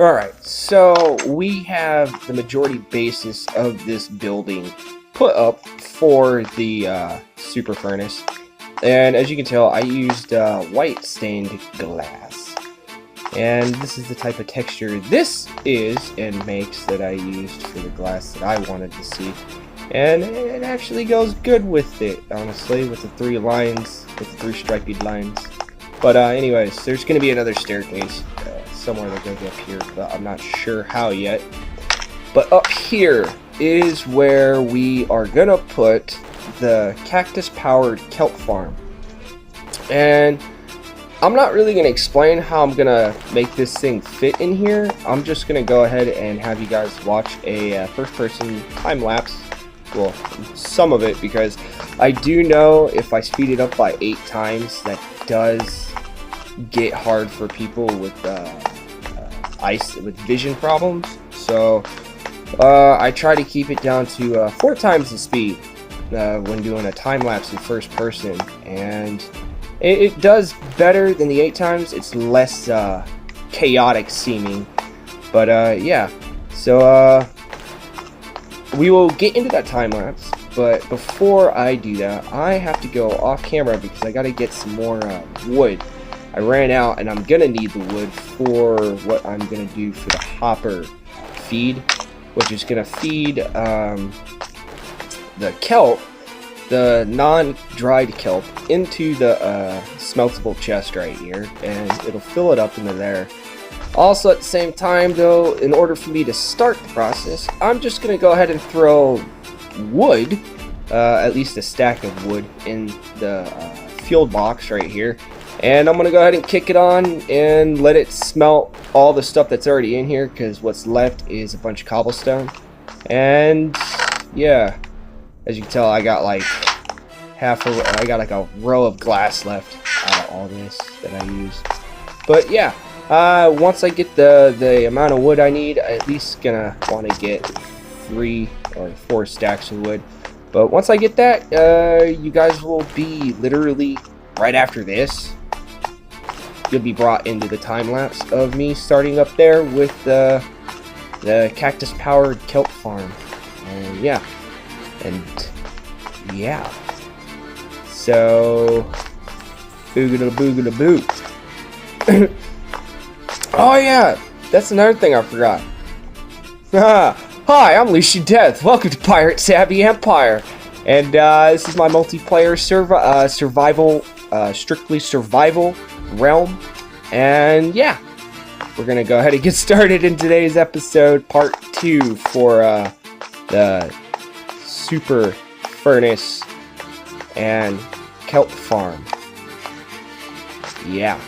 Alright, so we have the majority basis of this building put up for the super furnace. And as you can tell, I used white stained glass. And this is the type of texture this is and makes that I used for the glass that I wanted to see. And it actually goes good with it, honestly, with the three lines, with the three striped lines. But anyways, there's going to be another staircase somewhere that goes up here, but I'm not sure how yet. But up here is where we are going to put the Cactus powered kelp farm. And I'm not really going to explain how I'm going to make this thing fit in here. I'm just going to go ahead and have you guys watch a first person time lapse. Well, some of it, because I do know if I speed it up by 8 times, that does get hard for people with vision problems. So I try to keep it down to 4 times the speed when doing a time lapse in first person, and it does better than the 8 times. It's less chaotic seeming, but yeah. So we will get into that time lapse, but before I do that, I have to go off camera because I got to get some more wood. I ran out, and I'm gonna need the wood for what I'm gonna do for the hopper feed, which is gonna feed the kelp, the non-dried kelp, into the smeltable chest right here, and it'll fill it up into there. Also, at the same time, though, in order for me to start the process, I'm just gonna go ahead and throw wood, at least a stack of wood, in the fuel box right here. And I'm going to go ahead and kick it on and let it smelt all the stuff that's already in here, because what's left is a bunch of cobblestone. And yeah, as you can tell, I got like like a row of glass left out of all this that I used. But yeah, once I get the amount of wood I need, I at least gonna want to get 3 or 4 stacks of wood. But once I get that, you guys will be literally right after this. You'll be brought into the time lapse of me starting up there with the cactus powered kelp farm. And yeah, so boogada boogada boo. Oh yeah, that's another thing I forgot. Hi, I'm LucienDeath. Welcome to Pirate Savvy Empire, and this is my multiplayer survival, strictly survival realm. And yeah, we're gonna go ahead and get started in today's episode, part 2 for the super furnace and kelp farm. Yeah.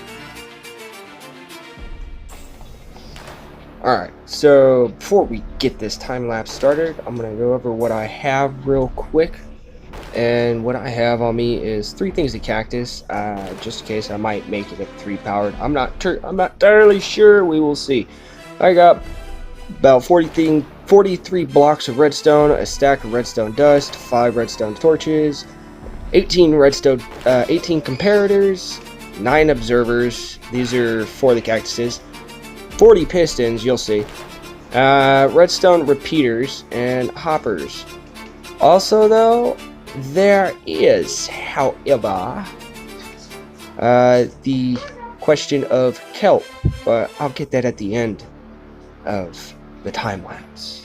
Alright, so before we get this time lapse started, I'm gonna go over what I have real quick. And what I have on me is 3 things of cactus, just in case I might make it at 3 powered. I'm not entirely sure. We will see. I got about 43 blocks of redstone, a stack of redstone dust, 5 redstone torches, 18 comparators, 9 observers. These are for the cactuses. 40 pistons. You'll see. Redstone repeaters and hoppers. Also, though, there is, however, the question of kelp, but I'll get that at the end of the time lapse.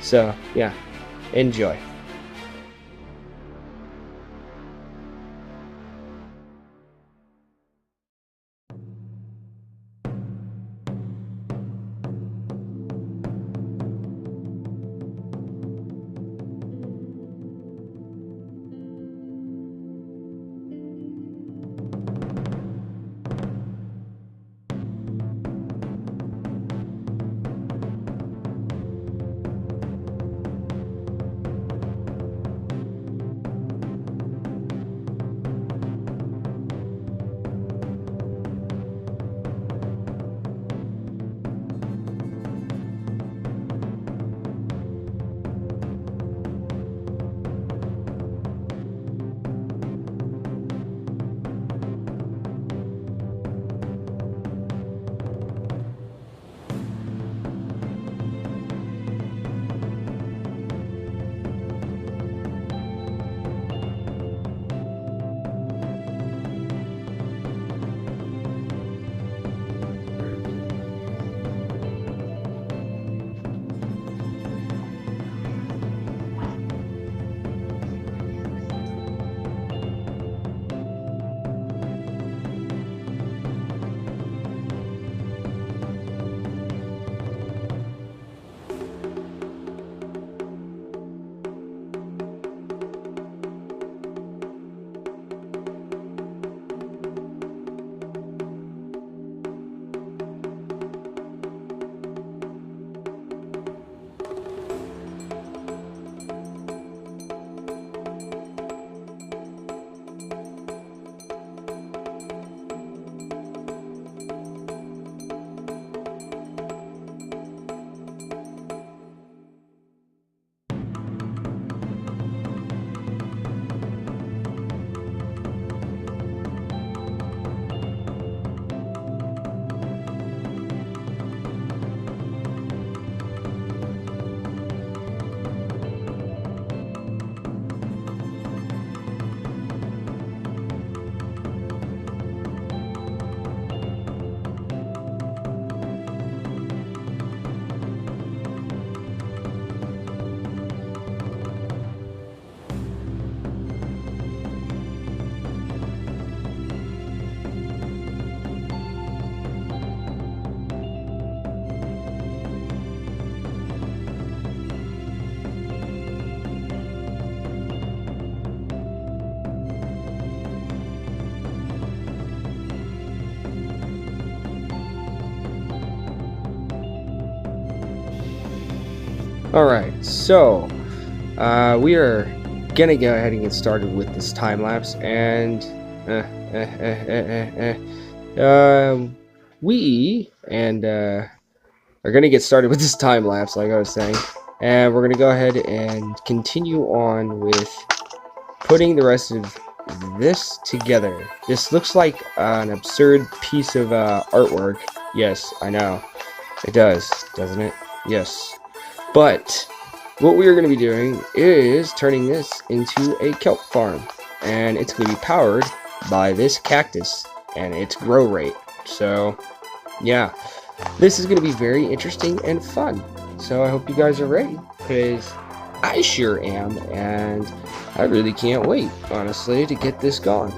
So yeah, enjoy. Alright, so we are gonna go ahead and get started with this time lapse, and we are gonna get started with this time lapse, like I was saying, and we're gonna go ahead and continue on with putting the rest of this together. This looks like an absurd piece of artwork. Yes, I know. It does, doesn't it? Yes. But what we are going to be doing is turning this into a kelp farm. And it's going to be powered by this cactus and its grow rate. So, yeah. This is going to be very interesting and fun. So I hope you guys are ready, because I sure am, and I really can't wait, honestly, to get this going.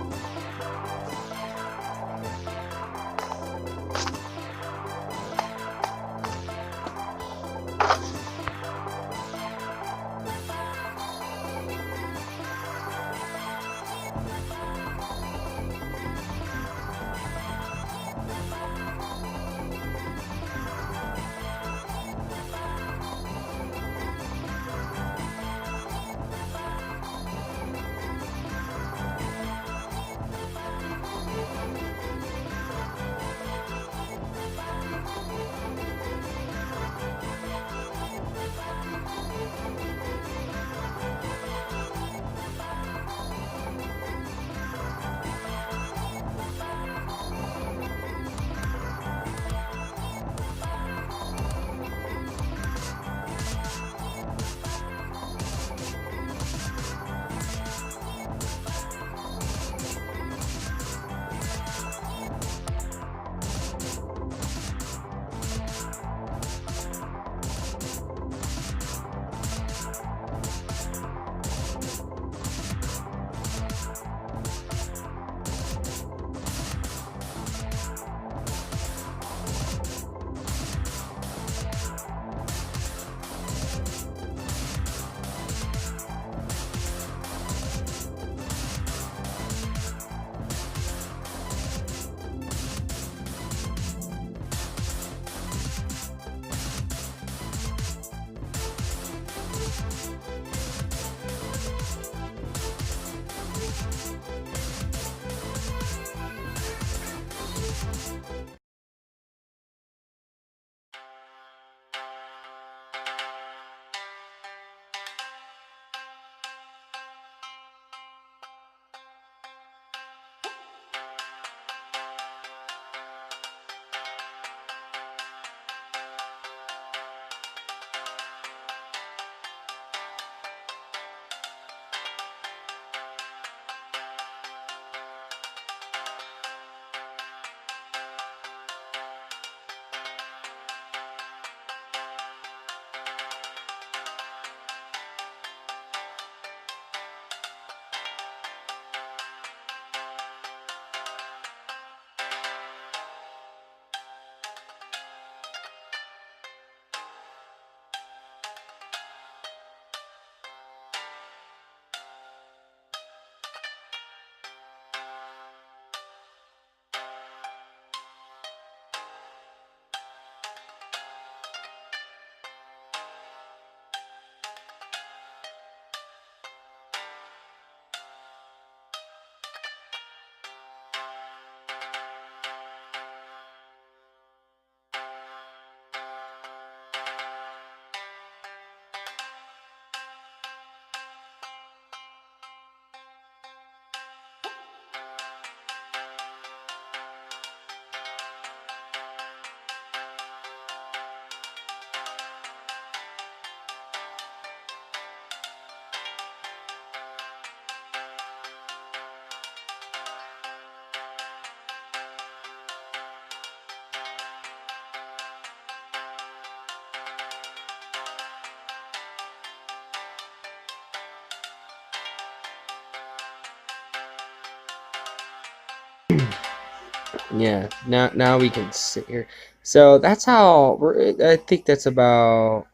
Yeah, now we can sit here. So that's how I think that's about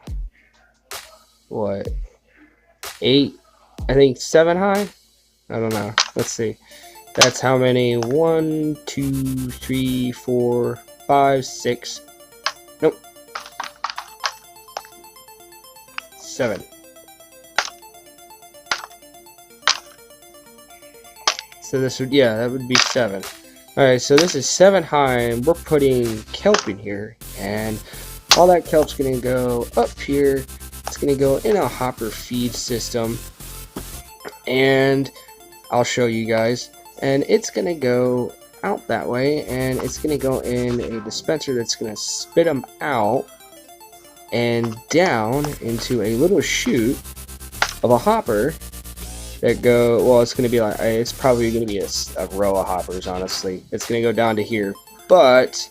what, 8? I think 7 high. I don't know. Let's see. That's how many? 1, 2, 3, 4, 5, 6. Nope. 7. So this would, yeah, that would be 7. Alright, so this is 7 high, and we're putting kelp in here, and all that kelp's gonna go up here. It's gonna go in a hopper feed system, and I'll show you guys. And it's gonna go out that way, and it's gonna go in a dispenser that's gonna spit them out and down into a little chute of a hopper that go, well, it's gonna be like, it's probably gonna be a row of hoppers, honestly. It's gonna go down to here, but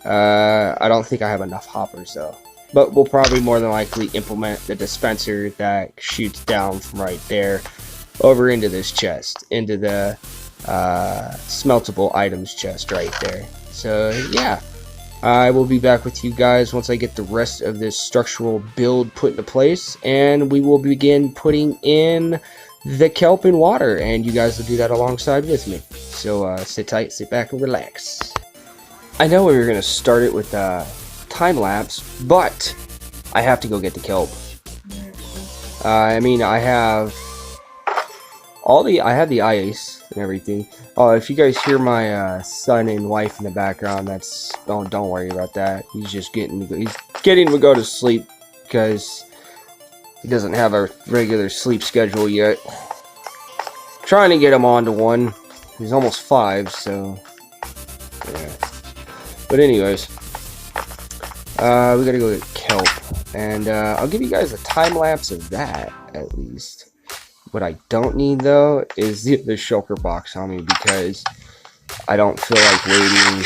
I don't think I have enough hoppers though. But we'll probably more than likely implement the dispenser that shoots down from right there over into this chest, into the smeltable items chest right there. So yeah, I will be back with you guys once I get the rest of this structural build put into place, and we will begin putting in the kelp and water, and you guys will do that alongside with me. So sit tight, sit back, and relax. I know we were going to start it with time lapse, but I have to go get the kelp. I mean, I have the ice and everything. Oh, if you guys hear my son and wife in the background, that's, don't worry about that. He's just getting to go to sleep because he doesn't have a regular sleep schedule yet. Trying to get him onto one. He's almost 5, so yeah. But anyways, we gotta go get kelp, and I'll give you guys a time lapse of that at least. What I don't need though is the shulker box on me, because I don't feel like waiting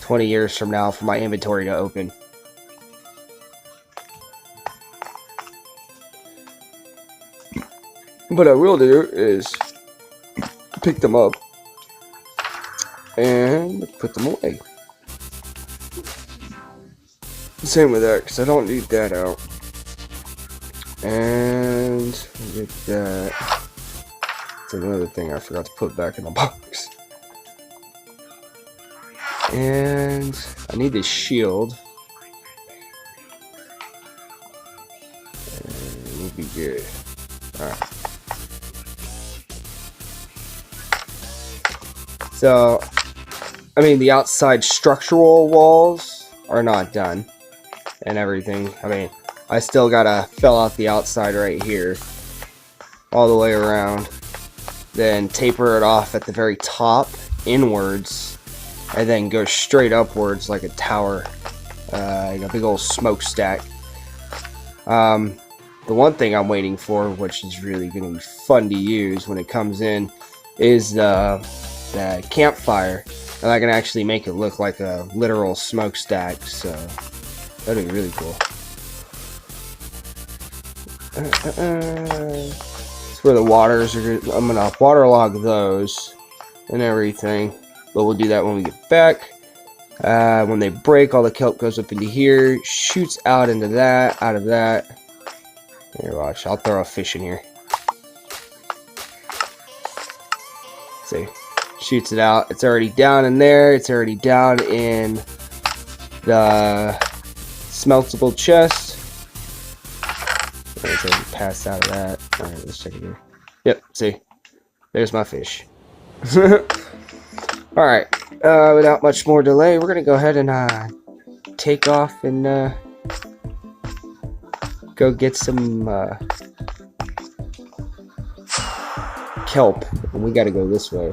20 years from now for my inventory to open. What I will do is pick them up and put them away. Same with that, because I don't need that out. And get that. That's another thing I forgot to put back in the box. And I need this shield. And we'll be good. Alright. So, I mean, the outside structural walls are not done and everything. I mean, I still gotta fill out the outside right here, all the way around, then taper it off at the very top inwards, and then go straight upwards like a tower, like a big old smokestack. The one thing I'm waiting for, which is really gonna be fun to use when it comes in, is the campfire, and I can actually make it look like a literal smokestack, so that'd be really cool. It's where the waters are. I'm gonna waterlog those and everything, but we'll do that when we get back. When they break, all the kelp goes up into here, shoots out into that, out of that. Here, watch. I'll throw a fish in here. See, shoots it out. It's already down in there. It's already down in the smeltable chest. It's already passed out of that. Alright, let's check it here. Yep, see? There's my fish. Alright, without much more delay, we're gonna go ahead and take off and go get some kelp. And we gotta go this way.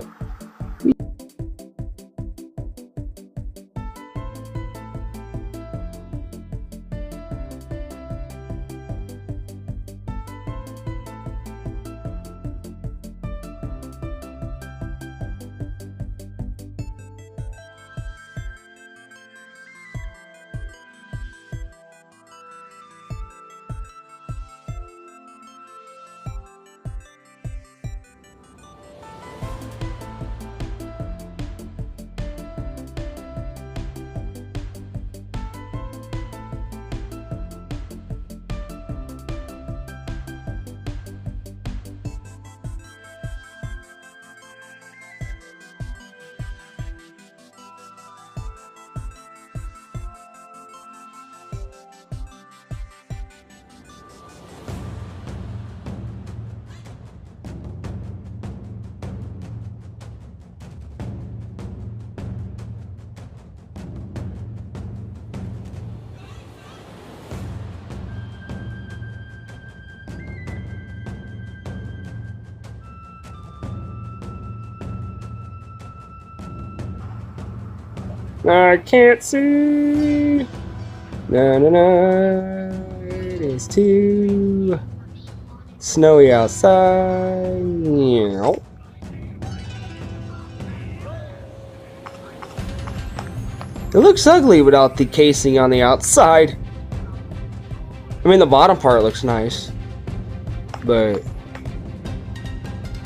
I can't see. Na na na. It is too snowy outside. Yeah. It looks ugly without the casing on the outside. I mean, the bottom part looks nice, but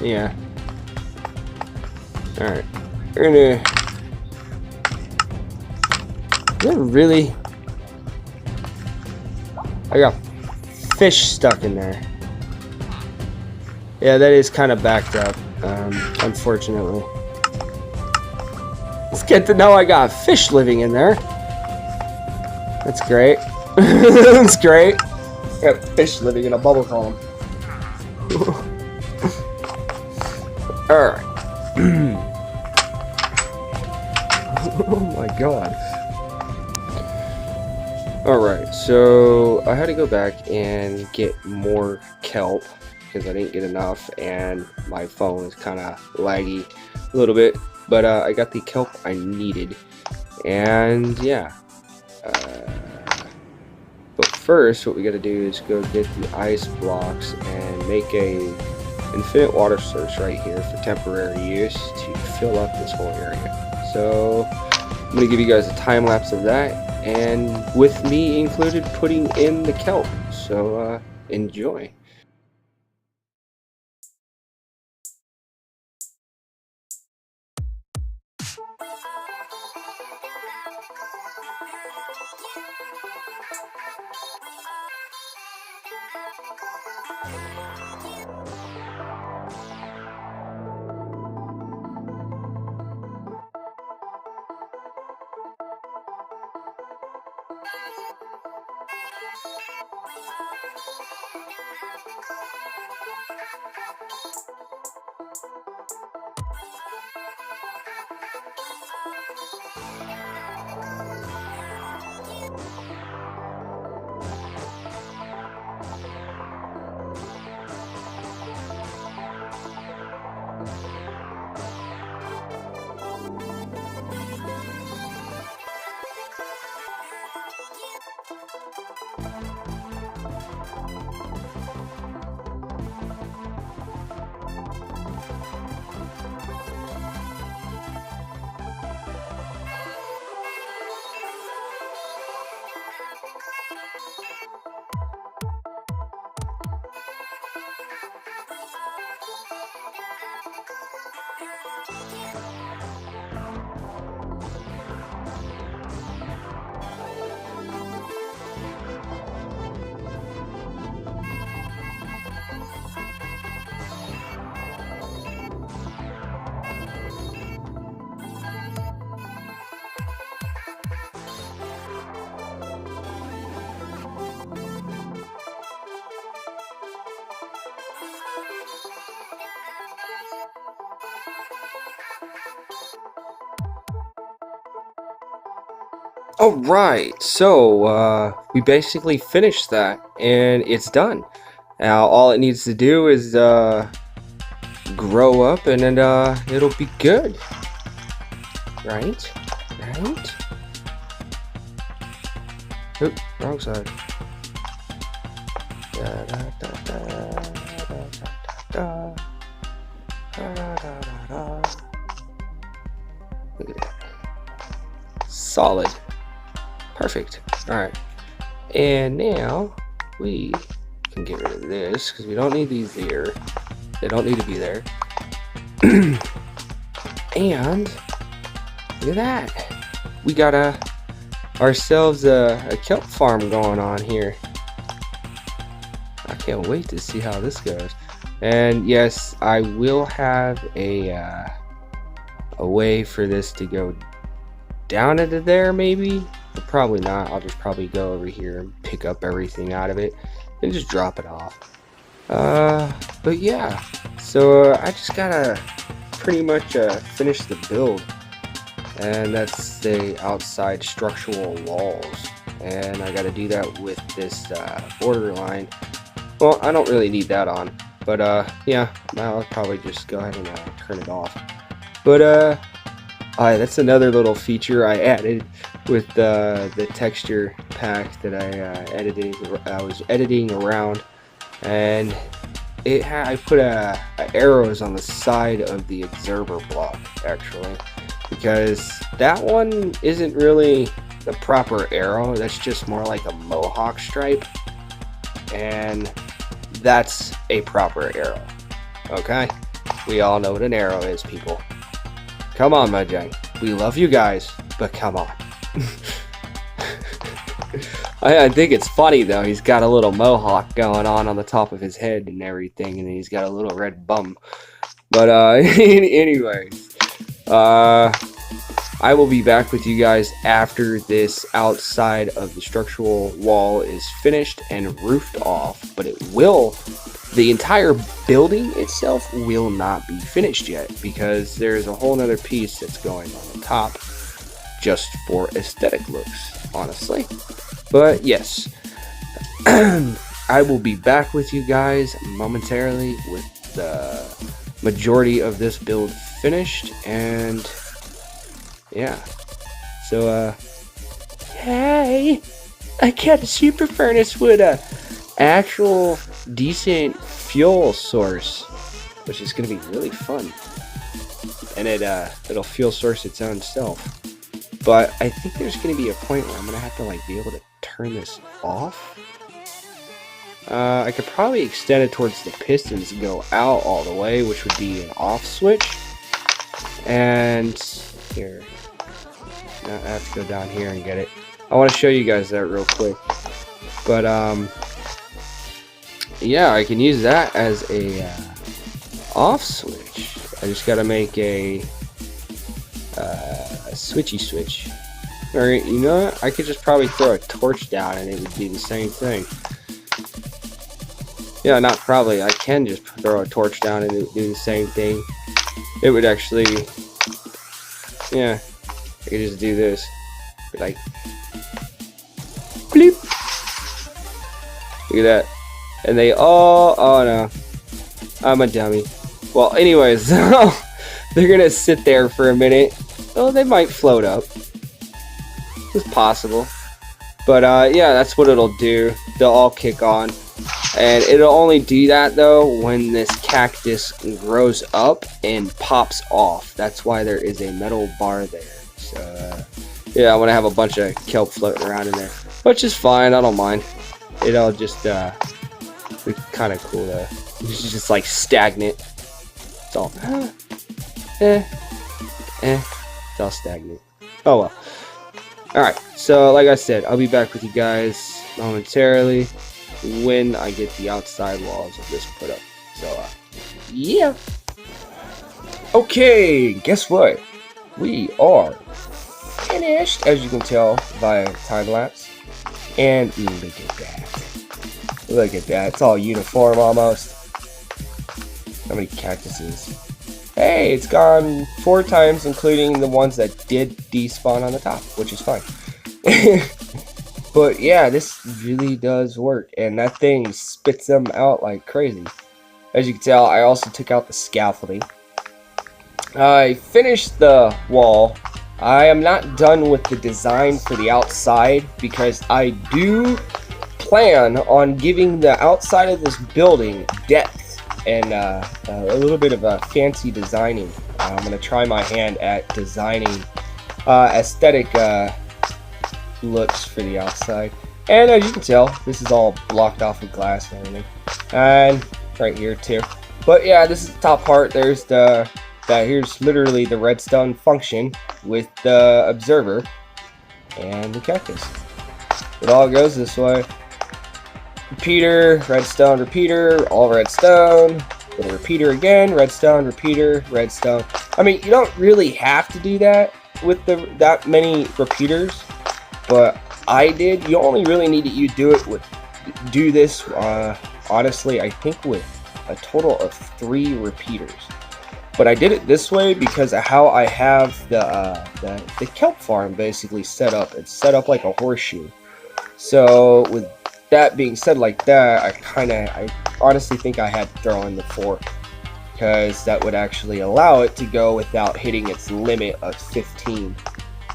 yeah. All right, we're gonna. Is that really? I got fish stuck in there. Yeah, that is kind of backed up, unfortunately. It's good to know I got fish living in there. That's great. That's great. I got fish living in a bubble column. Alright. Oh my god. Alright, so I had to go back and get more kelp because I didn't get enough and my phone is kind of laggy a little bit. But I got the kelp I needed, and yeah. But first, what we got to do is go get the ice blocks and make a infinite water source right here for temporary use to fill up this whole area. So I'm going to give you guys a time lapse of that, and with me included putting in the kelp. So enjoy. Alright, so we basically finished that and it's done. Now all it needs to do is grow up and then it'll be good. Right? Right? Oop, wrong side. Da, da, da, da, da, da, da, da, da, da. Look at that. Solid. Perfect. Alright. And now we can get rid of this because we don't need these there. They don't need to be there. And look at that. We got ourselves a kelp farm going on here. I can't wait to see how this goes. And yes, I will have a way for this to go down into there maybe. But probably not. I'll just probably go over here and pick up everything out of it and just drop it off. But yeah, so I just gotta pretty much finish the build, and that's the outside structural walls, and I gotta do that with this borderline. Well, I don't really need that on, but yeah, I'll probably just go ahead and turn it off. But That's another little feature I added with the texture pack that I was editing around, and I put arrows on the side of the observer block, actually, because that one isn't really the proper arrow. That's just more like a mohawk stripe, and that's a proper arrow. Okay, we all know what an arrow is, people. Come on, Mojang. We love you guys, but come on. I think it's funny though. He's got a little mohawk going on the top of his head and everything, and he's got a little red bum. But anyways, I will be back with you guys after this outside of the structural wall is finished and roofed off. But the entire building itself will not be finished yet, because there's a whole nother piece that's going on the top just for aesthetic looks, honestly. But yes, I will be back with you guys momentarily with the majority of this build finished, and yeah, so hey, I got a super furnace with a actual decent fuel source, which is going to be really fun, and it'll fuel source its own self. But I think there's going to be a point where I'm going to have to like be able to turn this off. I could probably extend it towards the pistons and go out all the way, which would be an off switch. And here, I have to go down here and get it. I want to show you guys that real quick. But yeah, I can use that as a off switch. I just got to make a switchy switch. Or, you know what? I could just probably throw a torch down and it would do the same thing. Yeah, not probably. I can just throw a torch down and it would do the same thing. It would actually... Yeah. I could just do this. Be like... Bleep! Look at that. And they all... Oh, no. I'm a dummy. Well, anyways, they're gonna sit there for a minute. Oh, they might float up. It's possible. But, yeah, that's what it'll do. They'll all kick on. And it'll only do that, though, when this cactus grows up and pops off. That's why there is a metal bar there. So, yeah, I want to have a bunch of kelp floating around in there. Which is fine, I don't mind. It'll just, be kind of cool, though. It's just, like, stagnant. It's all, it's all stagnant. Oh, well. Alright, so like I said, I'll be back with you guys momentarily when I get the outside walls of this put up. So, yeah. Okay, guess what? We are finished, as you can tell via time lapse. And look at that. Look at that. It's all uniform almost. How many cactuses? Hey, it's gone 4 times, including the ones that did despawn on the top, which is fine. But yeah, this really does work, and that thing spits them out like crazy. As you can tell, I also took out the scaffolding. I finished the wall. I am not done with the design for the outside, because I do plan on giving the outside of this building depth and a little bit of a fancy designing. I'm going to try my hand at designing aesthetic looks for the outside. And as you can tell, this is all blocked off with glass and everything. And right here too. But yeah, this is the top part. There's here's literally the redstone function with the observer and the cactus. It all goes this way. Repeater, redstone, repeater, all redstone, then a repeater again, redstone, repeater, redstone. I mean, you don't really have to do that with that many repeaters, but I did. You only really need to do this honestly, I think with a total of 3 repeaters. But I did it this way because of how I have the kelp farm basically set up. It's set up like a horseshoe. So with that being said like that, I honestly think I had to throw in the 4. because that would actually allow it to go without hitting its limit of 15.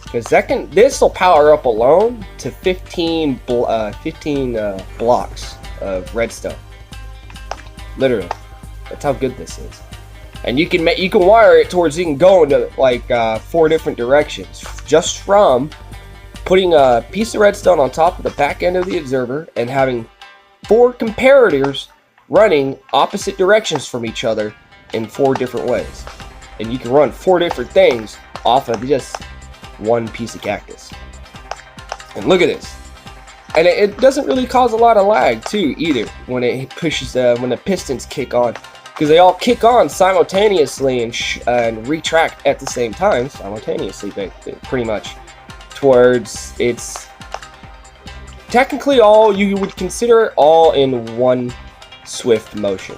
Because this will power up alone to 15 blocks of redstone. Literally, that's how good this is. And you can wire it towards, you can go into like 4 different directions just from putting a piece of redstone on top of the back end of the observer and having 4 comparators running opposite directions from each other in 4 different ways. And you can run 4 different things off of just one piece of cactus. And look at this. And it doesn't really cause a lot of lag too either when it pushes when the pistons kick on, because they all kick on simultaneously and retract at the same time simultaneously, pretty much, towards it's technically all you would consider all in one swift motion.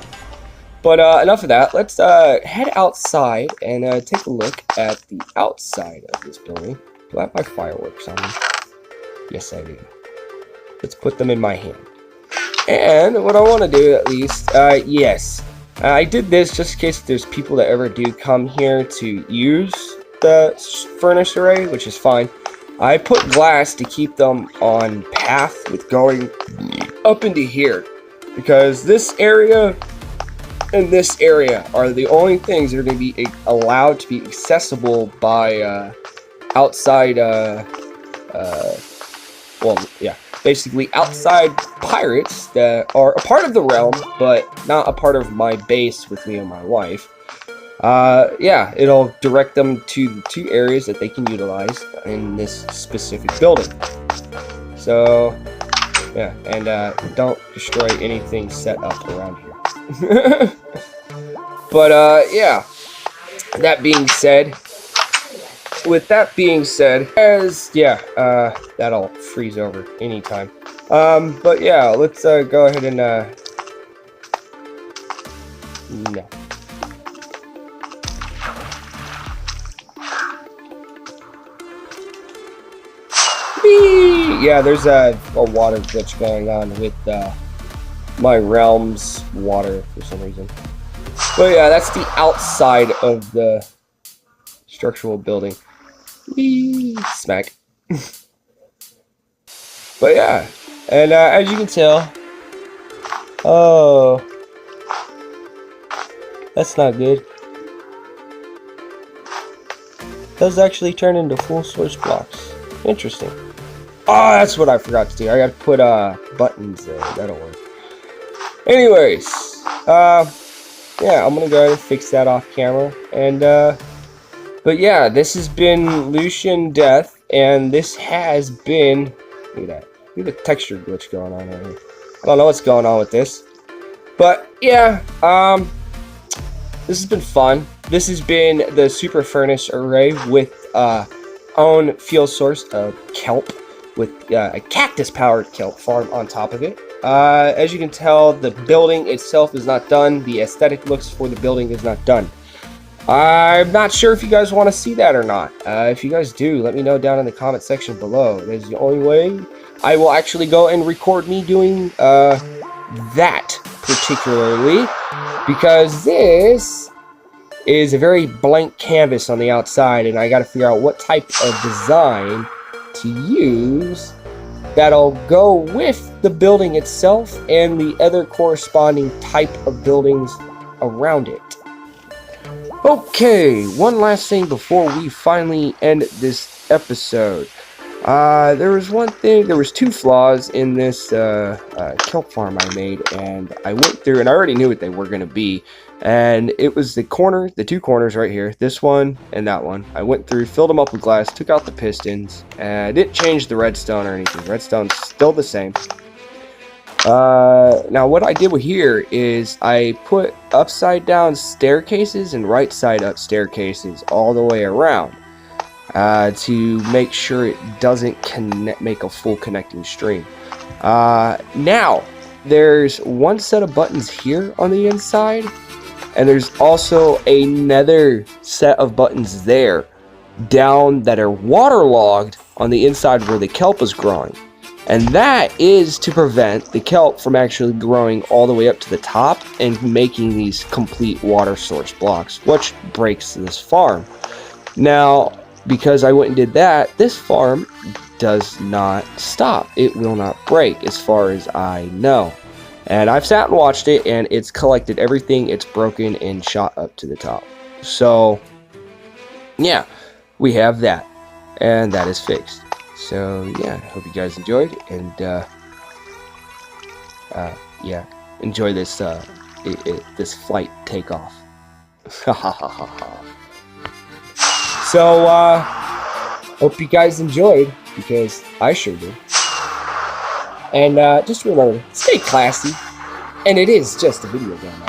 But enough of that. Let's head outside and take a look at the outside of this building. Do I have my fireworks on me? Yes, I do. Let's put them in my hand. And what I want to do, at least, yes, I did this just in case there's people that ever do come here to use the furnace array, which is fine. I put glass to keep them on path with going up into here, because this area and this area are the only things that are going to be allowed to be accessible by outside, well, yeah, basically outside pirates that are a part of the realm, but not a part of my base with me and my wife. Yeah, it'll direct them to the 2 areas that they can utilize in this specific building. So, yeah, and don't destroy anything set up around here. But, yeah, that being said, yeah, that'll freeze over anytime. But yeah, let's go ahead and no. Yeah, there's a water glitch going on with my realm's water for some reason. But yeah, that's the outside of the structural building. Whee! Smack. But yeah, and as you can tell, oh, that's not good. Those actually turn into full source blocks. Interesting. Oh, that's what I forgot to do. I gotta put buttons there. That'll work. Anyways, yeah, I'm gonna go ahead and fix that off camera. And but yeah, this has been LucienDeath, and this has been, look at that. Look at the texture glitch going on right here. I don't know what's going on with this, but yeah, this has been fun. This has been the Super Furnace Array with own fuel source of kelp, with a cactus-powered kelp farm on top of it. As you can tell, the building itself is not done. The aesthetic looks for the building is not done. I'm not sure if you guys want to see that or not. If you guys do, let me know down in the comment section below. That's the only way I will actually go and record me doing that particularly, because this is a very blank canvas on the outside, and I got to figure out what type of design to use that'll go with the building itself and the other corresponding type of buildings around it. Okay, one last thing before we finally end this episode. There was 2 flaws in this kelp farm I made, and I went through and I already knew what they were going to be. And it was the 2 corners right here, this one and that one. I went through, filled them up with glass, took out the pistons, and I didn't change the redstone or anything. Redstone's still the same. Now what I did with here is I put upside down staircases and right side up staircases all the way around to make sure it doesn't make a full connecting stream. Now there's one set of buttons here on the inside, and there's also another set of buttons there down that are waterlogged on the inside where the kelp is growing. And that is to prevent the kelp from actually growing all the way up to the top and making these complete water source blocks, which breaks this farm. Now, because I went and did that, this farm does not stop. It will not break as far as I know. And I've sat and watched it, and it's collected everything it's broken and shot up to the top. So, yeah, we have that. And that is fixed. So, yeah, I hope you guys enjoyed. And, yeah, enjoy this, this flight takeoff. So, hope you guys enjoyed, because I sure did. And just remember, stay classy, and it is just a video game.